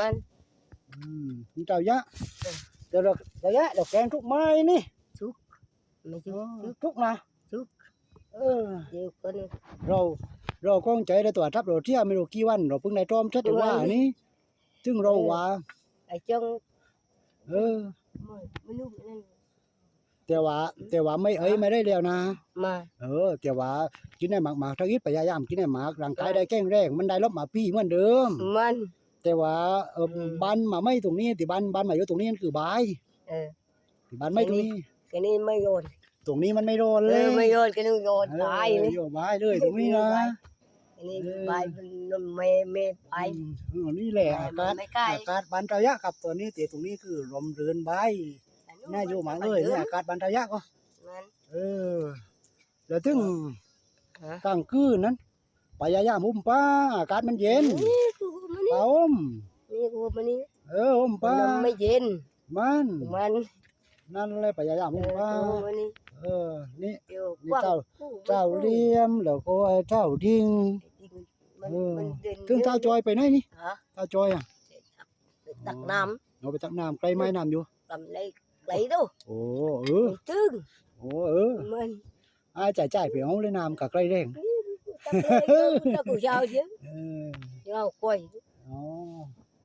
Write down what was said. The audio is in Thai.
มันนี่เจ้ายะเดี๋ยวเรายะเราแกงทุกไม้นี่ ไม่ชุก ทุกนะ ชุก เออ เดี๋ยวคน เราก้องใจได้ตัวทับเราเที่ยวไม่รู้กี่วันเราเพิ่งได้ตอมชัดว่านี่ซึ่งเราว่า ไอ้จัง ไม่รู้นั่นแต่ว่าไม่ได้แล้วนะ มา แต่ว่ากินได้หมากๆถ้าคิดพยายามกินได้หมากร่างกายได้แข็งแรงมันได้ลบมาพี่เหมือนเดิม มัน แต่ว่าบ้านมาไม่ตรงนี้ที่บ้านมาอยู่ตรงนี้นั่นคือใบที่บ้านไม่ตรงนี้ cái nàyไม่โยน ตรงนี้มันไม่โดนเลย ไม่โยนcái nàyโยนตายเลย โยนใบเลยตรงนี้นะ cái này bayมันไม่ไป นี่แหละอากาศ ไม่ใกล้ บานตายะกับตัวนี้แต่ตรงนี้คือลมเรือนใบน่าอยู่มากเลยเนี่ยอากาศบานตายะก็แล้วถึงกลางคืนนั้นพยายามอุ้มป้าอากาศมันเย็นป้าอุ้ม นี่กูมันนี่ อุ้มป้า ไม่เย็น มัน มัน นั่นเลยพยายามอุ้มป้า มันนี่ นี่ เดี๋ยว นี่เจ้าเลี้ยมแล้วก็เจ้าดิ้ง มันเดิน ถึงเจ้าจอยไปไหนนี่ ฮะ เจ้าจอยอ่ะ ตักน้ เอาไปตักน้ำไกลไม้น้ำอยู่ ำทำlấy đâu โอ้ ตึ้ง มัน จ่ายเพียงเลยน้ำกับไกลแรง ta cứ sao chứ nhau quay